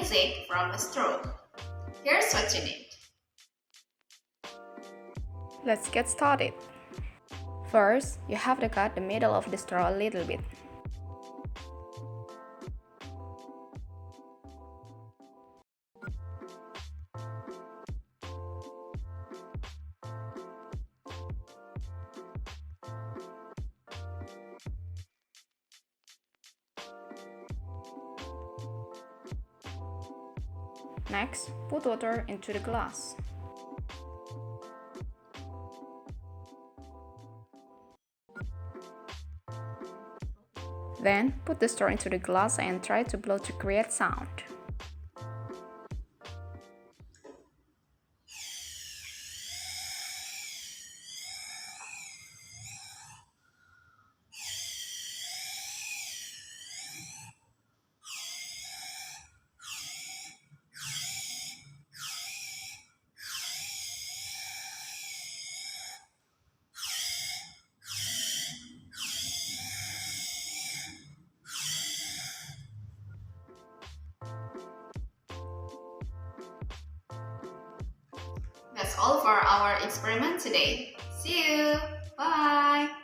music from a straw. Here's what you need. Let's get started. First, you have to cut the middle of the straw a little bit. Next, put water into the glass. Then, put the straw into the glass and try to blow to create sound. That's all for our experiment today. See you! Bye!